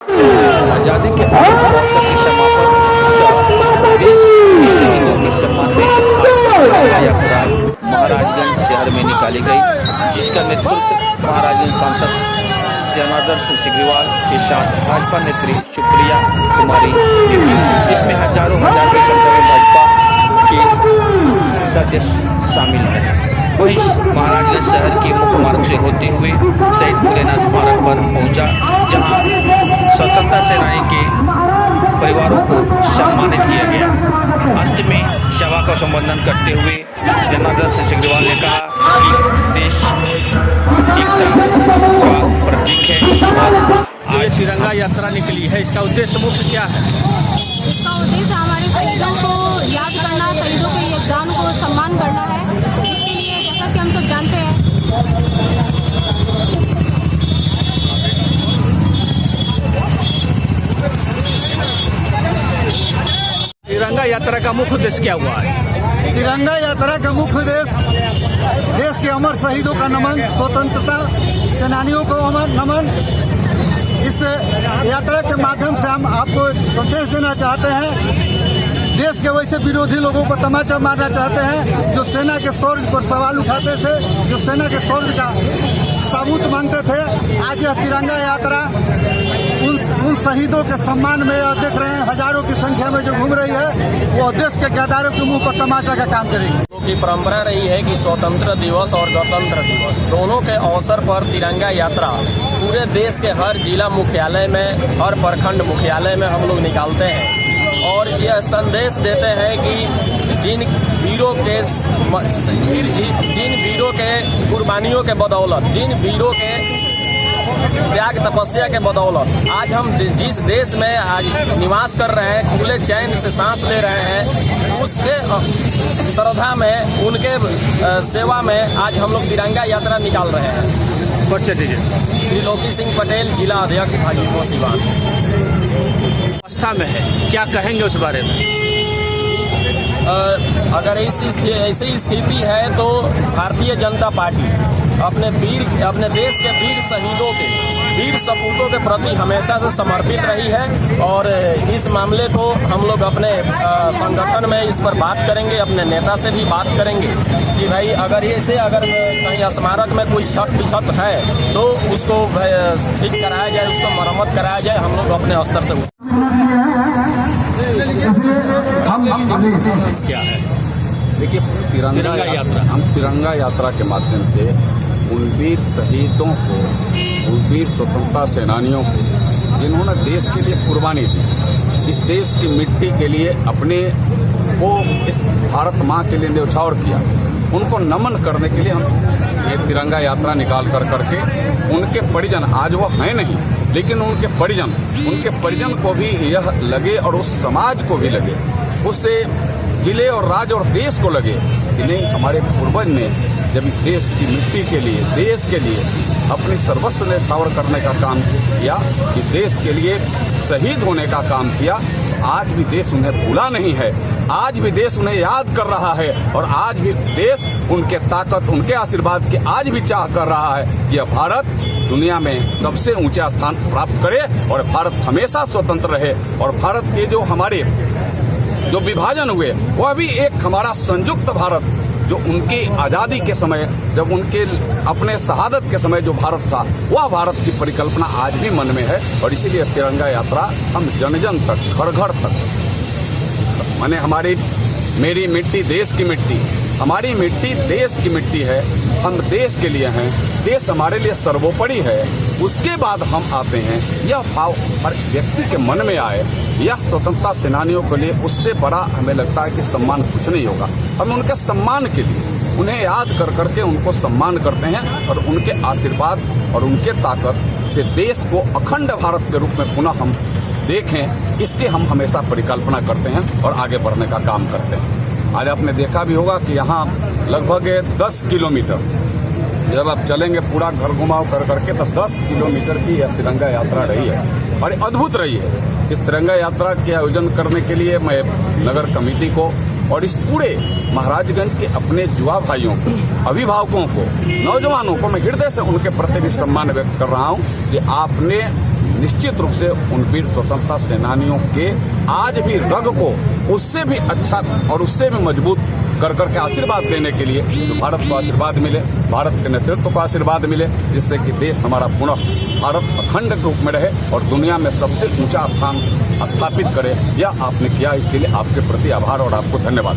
आजादी के अमृत महोत्सव के समापन देश के शहीदों के सम्मान में आज तिरंगा यात्रा महाराजगंज शहर में निकाली गई, जिसका नेतृत्व महाराजगंज सांसद जनार्दन सिंह सिग्रीवाल के साथ भाजपा नेत्री सुप्रिया कुमारी ने की। इसमें हजारों हजार की संख्या में भाजपा के सदस्य शामिल हैं। वहीं महाराजगंज शहर के मुख्य मार्ग से होते हुए शहीद फुलेना स्मारक पर पहुंचा, जहां स्वतंत्रता सेनानी के परिवारों को सम्मानित किया गया। अंत में सभा का संबोधन करते हुए जनार्दन सिंह सिग्रीवाल ने कहा कि देश एकता का प्रतीक है। आज तिरंगा यात्रा निकली है, इसका उद्देश्य मुख्य क्या है? इसका उद्देश्य हमारे शहीदों को याद करना, शहीदों के योगदान को सम्मान करना है। इसके लिए जैसा कि हम सब जानते हैं, तिरंगा यात्रा का मुख्य उद्देश्य क्या हुआ है? तिरंगा यात्रा का मुख्य उद्देश्य देश के अमर शहीदों का नमन, स्वतंत्रता सेनानियों को अमर नमन। इस यात्रा के माध्यम से हम आपको संदेश देना चाहते हैं। देश के वैसे विरोधी लोगों को तमाचा मारना चाहते हैं, जो सेना के शौर्य पर सवाल उठाते थे, जो सेना के शौर्य का सबूत मांगते थे। आज यह तिरंगा यात्रा उन शहीदों के सम्मान में देख रहे हैं, हजारों की संख्या में जो घूम रही है, वो देश के गद्दारों के मुंह पर तमाचा का काम करेगी। की परंपरा रही है कि स्वतंत्र दिवस और गणतंत्र दिवस दोनों के अवसर पर तिरंगा यात्रा पूरे देश के हर जिला मुख्यालय में, हर प्रखंड मुख्यालय में हम लोग निकालते हैं और यह संदेश देते हैं कि जिन वीरों के कुर्बानियों के बदौलत, जिन वीरों के त्याग तपस्या के बदौलत आज हम जिस देश में आज निवास कर रहे हैं, खुले चैन से सांस ले रहे हैं, उसके श्रद्धा में, उनके सेवा में आज हम लोग तिरंगा यात्रा निकाल रहे हैं। परिचय दीजिए। त्रिलोकी सिंह पटेल, जिला अध्यक्ष भाजपा सिवान। अवस्था में है, क्या कहेंगे उस बारे में? अगर ऐसी स्थिति है तो भारतीय जनता पार्टी अपने देश के वीर शहीदों के, वीर सपूतों के प्रति हमेशा से समर्पित रही है और इस मामले को हम लोग अपने संगठन में इस पर बात करेंगे, अपने नेता से भी बात करेंगे कि भाई अगर कहीं स्मारक में कोई क्षत है तो उसको ठीक कराया जाए, उसको मरम्मत कराया जाए। हम लोग अपने स्तर से क्या है? देखिए, हम तिरंगा यात्रा के माध्यम से उन वीर शहीदों को, उन वीर स्वतंत्रता सेनानियों को जिन्होंने देश के लिए कुर्बानी दी, इस देश की मिट्टी के लिए अपने को इस भारत माँ के लिए न्यौछावर किया, उनको नमन करने के लिए हम ये तिरंगा यात्रा निकाल करके उनके परिजन, आज वो हैं नहीं, लेकिन उनके परिजन को भी यह लगे और उस समाज को भी लगे, उससे जिले और राज्य और देश को लगे कि नहीं, हमारे पूर्वज ने जब इस देश की मिट्टी के लिए, देश के लिए अपनी सर्वस्व न्यौछावर करने का काम किया, इस देश के लिए शहीद होने का काम किया, आज भी देश उन्हें भूला नहीं है, आज भी देश उन्हें याद कर रहा है और आज भी देश उनके ताकत, उनके आशीर्वाद की आज भी चाह कर रहा है कि यह भारत दुनिया में सबसे ऊंचा स्थान प्राप्त करे और भारत हमेशा स्वतंत्र रहे और भारत के जो विभाजन हुए वह भी एक हमारा संयुक्त भारत, जो उनकी आजादी के समय, जब उनके अपने शहादत के समय जो भारत था, वह भारत की परिकल्पना आज भी मन में है और इसीलिए तिरंगा यात्रा हम जन जन तक, घर घर तक, माने हमारी मेरी मिट्टी देश की मिट्टी, हमारी मिट्टी देश की मिट्टी है, हम देश के लिए हैं, देश हमारे लिए सर्वोपरि है, उसके बाद हम आते हैं। यह भाव हर व्यक्ति के मन में आए, यह स्वतंत्रता सेनानियों के लिए उससे बड़ा हमें लगता है कि सम्मान कुछ नहीं होगा। हम उनके सम्मान के लिए उन्हें याद करके उनको सम्मान करते हैं और उनके आशीर्वाद और उनके ताकत से देश को अखंड भारत के रूप में पुनः हम देखें, इसके हम हमेशा परिकल्पना करते हैं और आगे बढ़ने का काम करते हैं। आज आपने देखा भी होगा कि यहाँ लगभग 10 किलोमीटर जब आप चलेंगे पूरा घर घुमाव करके तो 10 किलोमीटर की यह तिरंगा यात्रा रही है और अद्भुत रही है। इस तिरंगा यात्रा के आयोजन करने के लिए मैं नगर कमेटी को और इस पूरे महाराजगंज के अपने युवा भाइयों को, अभिभावकों को, नौजवानों को मैं हृदय से उनके प्रति भी सम्मान व्यक्त कर रहा हूँ कि आपने निश्चित रूप से उन वीर स्वतंत्रता सेनानियों के आज भी रग को उससे भी अच्छा और उससे भी मजबूत कर करके आशीर्वाद देने के लिए तो भारत को आशीर्वाद मिले, भारत के नेतृत्व को आशीर्वाद मिले, जिससे कि देश हमारा पुनः भारत अखंड के रूप में रहे और दुनिया में सबसे ऊंचा स्थान स्थापित करे। यह आपने किया, इसके लिए आपके प्रति आभार और आपको धन्यवाद।